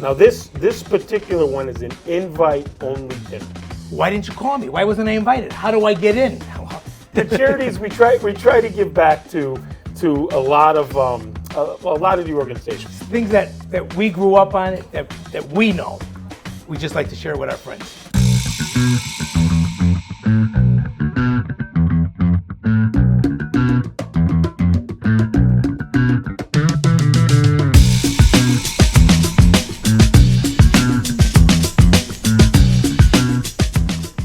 Now this particular one is an invite-only dinner. Why didn't you call me? Why wasn't I invited? How do I get in? The charities we try to give back to a lot of the organizations. Things that we grew up on, that we know. We just like to share with our friends.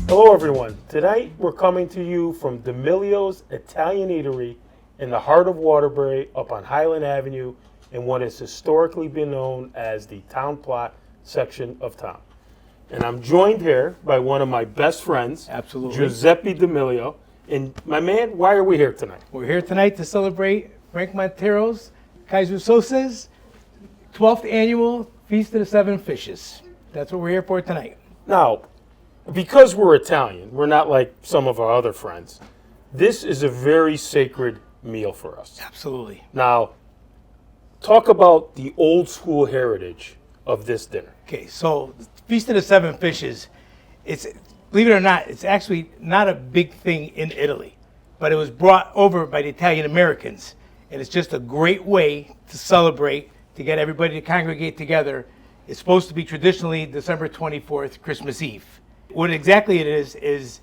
Hello everyone. Tonight we're coming to you from D'Amelio's Italian Eatery in the heart of Waterbury up on Highland Avenue in what has historically been known as the Town Plot section of town. And I'm joined here by one of my best friends, Absolutely. Giuseppe D'Amelio. And my man, why are we here tonight? We're here tonight to celebrate Frank Montero's, Kaiser Sosa's 12th annual Feast of the Seven Fishes. That's what we're here for tonight. Now, because we're Italian, we're not like some of our other friends. This is a very sacred meal for us. Absolutely. Now, talk about the old school heritage of this dinner. Okay, so Feast of the Seven Fishes, it's, believe it or not, it's actually not a big thing in Italy, but it was brought over by the Italian Americans, and it's just a great way to celebrate, to get everybody to congregate together. It's supposed to be traditionally December 24th, Christmas Eve. What exactly it is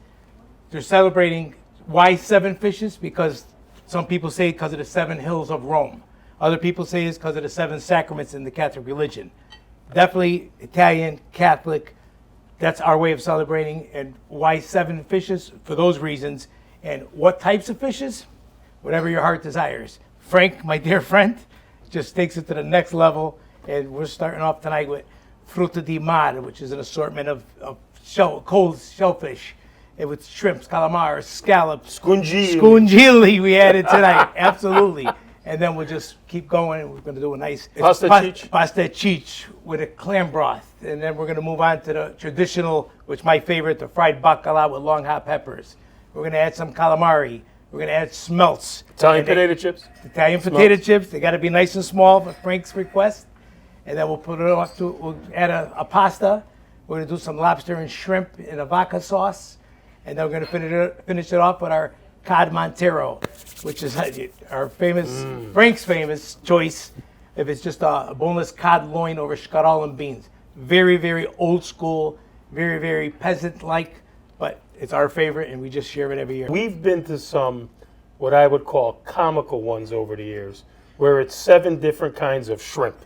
they're celebrating why seven fishes? Because some people say because of the seven hills of Rome. Other people say it's because of the seven sacraments in the Catholic religion. Definitely Italian, Catholic, that's our way of celebrating. And why seven fishes? For those reasons. And what types of fishes? Whatever your heart desires. Frank, my dear friend, just takes it to the next level. And we're starting off tonight with frutta di mare, which is an assortment of cold shellfish, and with shrimps, calamari, scallops, scungilli we added tonight, absolutely. And then we'll just keep going. We're going to do a nice pasta ciccia with a clam broth, and then we're going to move on to the traditional, which my favorite, the fried bacala with long hot peppers. We're going to add some calamari. We're going to add smelts. Italian potato chips. Italian potato chips. They got to be nice and small for Frank's request. And then we'll put it off to, we'll add a pasta. We're going to do some lobster and shrimp in a vodka sauce. And then we're going to finish it off with our cod Montero, which is our famous, Frank's famous choice, if it's just a boneless cod loin over scharol and beans. Very, very old school, very, very peasant-like, but it's our favorite, and we just share it every year. We've been to some, what I would call comical ones over the years, where it's 7 different kinds of shrimp.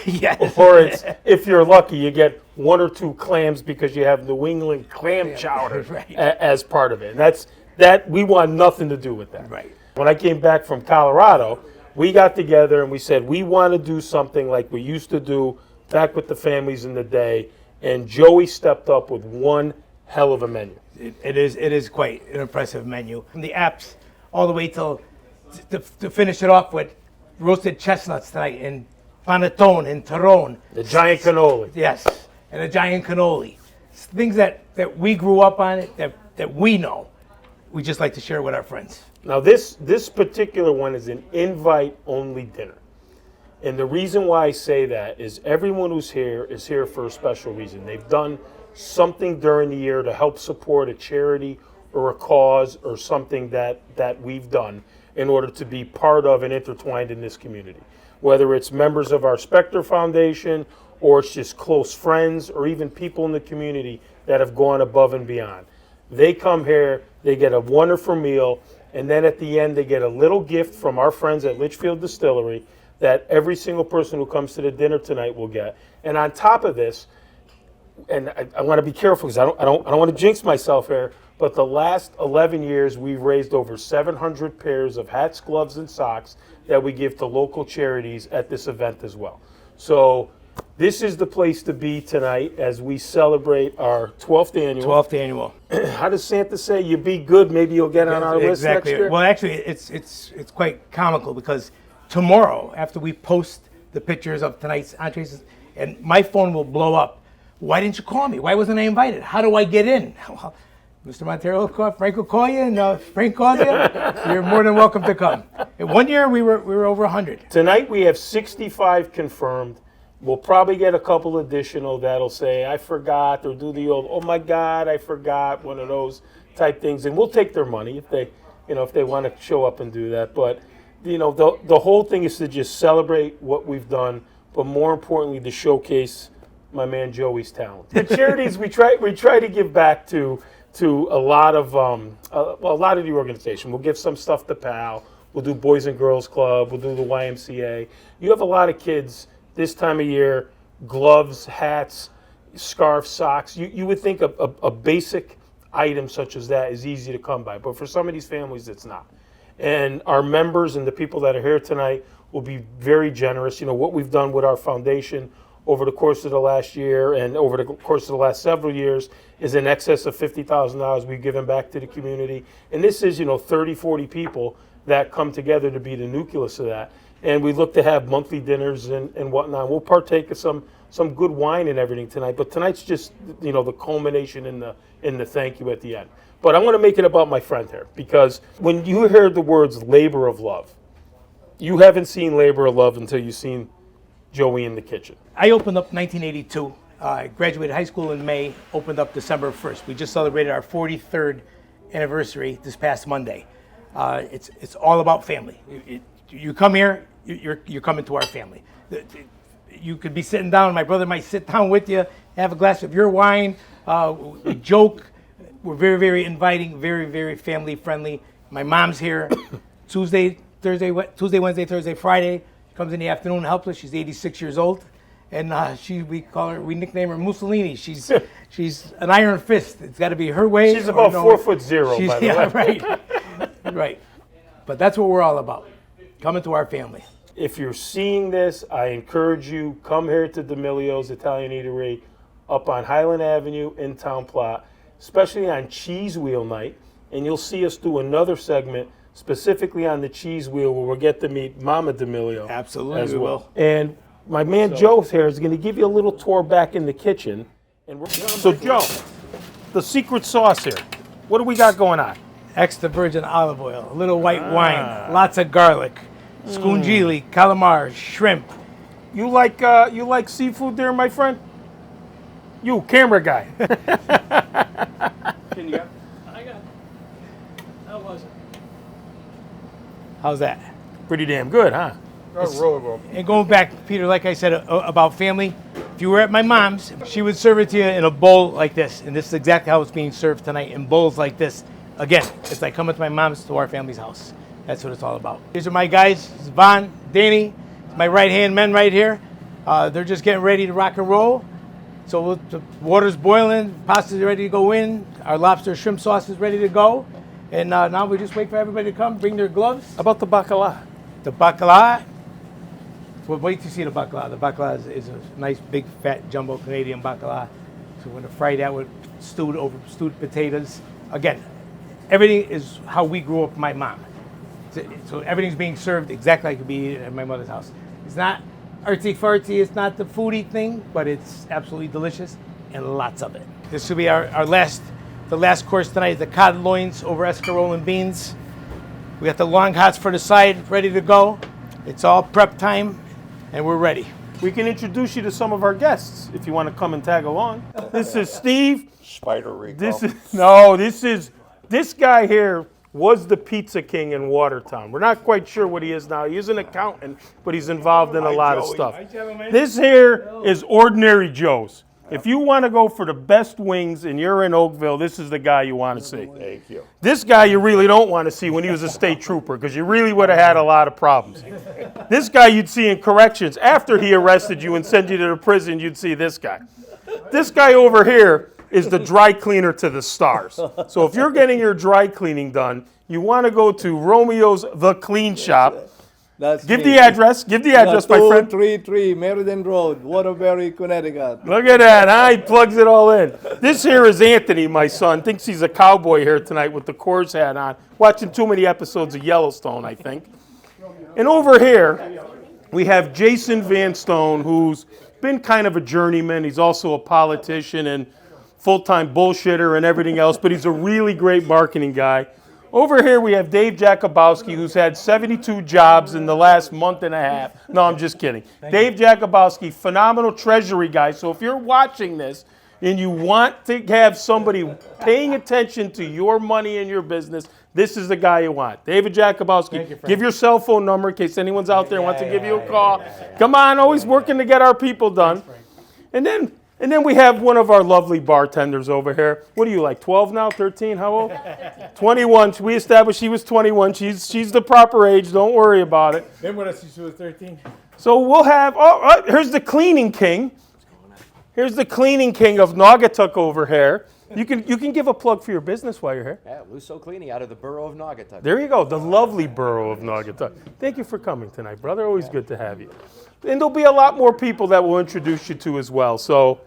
Yes. Or it's, if you're lucky, you get 1 or 2 clams because you have New England clam chowder right. as part of it. And that we want nothing to do with that. Right. When I came back from Colorado, we got together and we said we want to do something like we used to do back with the families in the day. And Joey stepped up with one hell of a menu. It is quite an impressive menu. From the apps all the way to finish it off with roasted chestnuts tonight and panettone and terone. The giant cannoli. Yes, and a giant cannoli. It's things that we grew up on, that we know. We just like to share with our friends. Now this particular one is an invite-only dinner. And the reason why I say that is everyone who's here is here for a special reason. They've done something during the year to help support a charity or a cause or something that we've done in order to be part of and intertwined in this community. Whether it's members of our Spectre Foundation or it's just close friends or even people in the community that have gone above and beyond. They come here, they get a wonderful meal, and then at the end they get a little gift from our friends at Litchfield Distillery that every single person who comes to the dinner tonight will get. And on top of this, and I want to be careful because I don't want to jinx myself here, but the last 11 years we've raised over 700 pairs of hats, gloves, and socks that we give to local charities at this event as well. So this is the place to be tonight as we celebrate our 12th annual. 12th annual. How does Santa say, you be good, maybe you'll get on our list next year? Well, actually, it's quite comical because tomorrow, after we post the pictures of tonight's entrees, and my phone will blow up. Why didn't you call me? Why wasn't I invited? How do I get in? Mr. Montero, Frank will call you, and Frank calls you. You're more than welcome to come. And one year we were over 100. Tonight we have 65 confirmed. We'll probably get a couple additional that'll say, I forgot, or do the old, oh my God, I forgot, one of those type things. And we'll take their money if they want to show up and do that. But, the whole thing is to just celebrate what we've done, but more importantly, to showcase my man Joey's talent. The charities we try to give back to a lot of the organization. We'll give some stuff to PAL. We'll do Boys and Girls Club. We'll do the YMCA. You have a lot of kids this time of year, gloves, hats, scarves, socks. You would think a basic item such as that is easy to come by, but for some of these families, it's not. And our members and the people that are here tonight will be very generous. What we've done with our foundation over the course of the last year and over the course of the last several years is in excess of $50,000 we've given back to the community. And this is, 30, 40 people that come together to be the nucleus of that. And we look to have monthly dinners and whatnot. We'll partake of some good wine and everything tonight. But tonight's just, the culmination in the thank you at the end. But I want to make it about my friend here, because when you hear the words labor of love, you haven't seen labor of love until you've seen Joey in the kitchen. I opened up 1982. I graduated high school in May, opened up December 1st. We just celebrated our 43rd anniversary this past Monday. It's all about family. You come here, you're coming to our family. You could be sitting down, my brother might sit down with you, have a glass of your wine, we joke. We're very, very inviting, very, very family friendly. My mom's here Tuesday, Wednesday, Thursday, Friday. Comes in the afternoon and helps us. She's 86 years old. And we nickname her Mussolini. She's an iron fist. It's got to be her way. She's about 4'0", by the way. Right. Right. But that's what we're all about. Coming to our family. If you're seeing this, I encourage you, come here to D'Amelio's Italian Eatery up on Highland Avenue in Town Plot, especially on Cheese Wheel night. And you'll see us do another segment specifically on the cheese wheel where we'll get to meet Mama D'Amelio. Absolutely, as we well. will. And my man Joe here is going to give you a little tour back in the kitchen. So Joe, the secret sauce here, what do we got going on? Extra virgin olive oil, a little white wine, lots of garlic, scungili, calamari, shrimp. You like seafood there, my friend? You, camera guy. Can you go? I got it. How was it? How's that? Pretty damn good, huh? And going back, Peter, like I said about family, if you were at my mom's, she would serve it to you in a bowl like this. And this is exactly how it's being served tonight, in bowls like this. Again, it's like coming to my mom's to our family's house. That's what it's all about. These are my guys, Vaughn, Danny, my right-hand men right here. They're just getting ready to rock and roll. So the water's boiling, pasta's ready to go in, our lobster shrimp sauce is ready to go. And now we just wait for everybody to come, bring their gloves. How about the bacala? The bacala, we'll wait to see the bacala. The bacala is a nice, big, fat, jumbo Canadian bacala. So we're gonna fry that with stewed potatoes. Again, everything is how we grew up with my mom. So everything's being served exactly like it would be at my mother's house. It's not artsy-fartsy, it's not the foodie thing, but it's absolutely delicious and lots of it. This will be the last course tonight, the cod loins over escarole and beans. We got the long hots for the side ready to go. It's all prep time and we're ready. We can introduce you to some of our guests if you want to come and tag along. This is Steve. Spider Rico. This guy here was the pizza king in Watertown. We're not quite sure what he is now. He is an accountant, but he's involved in a lot of stuff. This here is Ordinary Joe's. If you want to go for the best wings and you're in Oakville, this is the guy you want to see. Thank you. This guy you really don't want to see when he was a state trooper, because you really would have had a lot of problems. This guy you'd see in corrections. After he arrested you and sent you to the prison, you'd see this guy. This guy over here is the dry cleaner to the stars. So if you're getting your dry cleaning done, you want to go to Romeo's The Clean Shop. Give the address, my friend. 233 Meriden Road, Waterbury, Connecticut. Look at that, huh? He plugs it all in. This here is Anthony, my son. Thinks he's a cowboy here tonight with the Coors hat on. Watching too many episodes of Yellowstone, I think. And over here, we have Jason Van Stone, who's been kind of a journeyman. He's also a politician and full-time bullshitter and everything else, but he's a really great marketing guy. Over here we have Dave Jakubowski, who's had 72 jobs in the last month and a half. No, I'm just kidding. Dave Jakubowski, phenomenal treasury guy. So if you're watching this and you want to have somebody paying attention to your money and your business, this is the guy you want. David Jakubowski, give your cell phone number in case anyone's out there and wants to give you a call. Come on, always working to get our people done. And then we have one of our lovely bartenders over here. What are you, like 12 now, 13? How old? 21. We established she was 21. She's the proper age. Don't worry about it. Been with us since she was 13. So we'll have, here's the cleaning king. Here's the cleaning king of Naugatuck over here. You can give a plug for your business while you're here. Yeah, Luso Cleaning out of the borough of Naugatuck. There you go, the lovely borough of Naugatuck. Thank you for coming tonight, brother. Always good to have you. And there'll be a lot more people that we'll introduce you to as well. So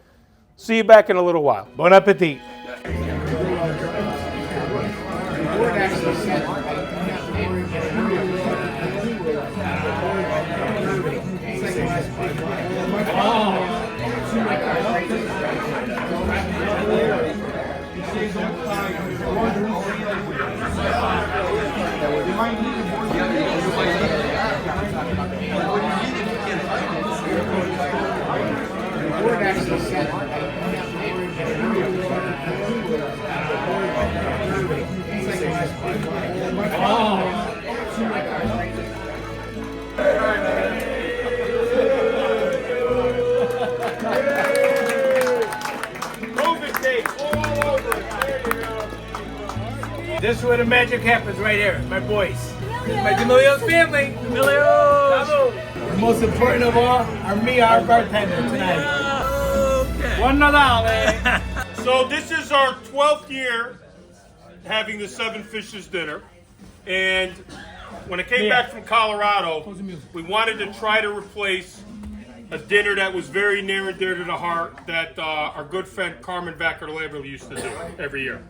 see you back in a little while. Bon appetit. This is where the magic happens right here, my boys. This is my D'Amelio's family. D'Amelio's! The most important of all are me, our bartender tonight. Okay. One Nadal, So this is our 12th year having the Seven Fishes dinner. And when I came back from Colorado, we wanted to try to replace a dinner that was very near and dear to the heart that our good friend Carmen Vacker-Label used to do every year.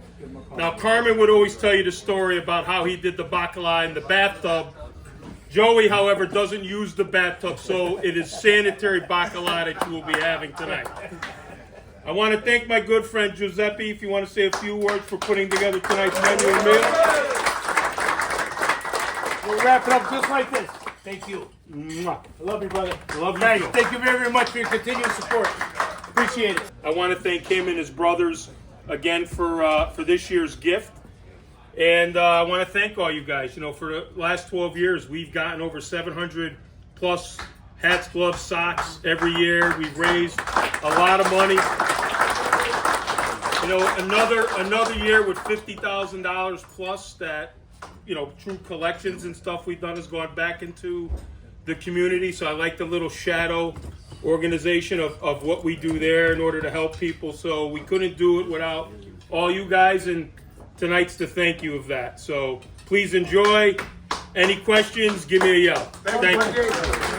Now, Carmen would always tell you the story about how he did the bacala in the bathtub. Joey, however, doesn't use the bathtub, so it is sanitary bacala that you will be having tonight. I want to thank my good friend Giuseppe, if you want to say a few words for putting together tonight's menu and meal. We'll wrap it up just like this. Thank you. Mwah. I love you, brother. Love you Thank too. you. Thank you very, very much for your continued support. Appreciate it. I want to thank him and his brothers again for this year's gift. And I want to thank all you guys. You know, for the last 12 years, we've gotten over 700 plus hats, gloves, socks every year. We've raised a lot of money. You know, another year with $50,000 plus that, you know, true collections and stuff we've done has gone back into the community. So I like the little shadow organization of what we do there in order to help people. So we couldn't do it without all you guys, and tonight's the thank you of that. So please enjoy. Any questions, give me a yell. Thank you.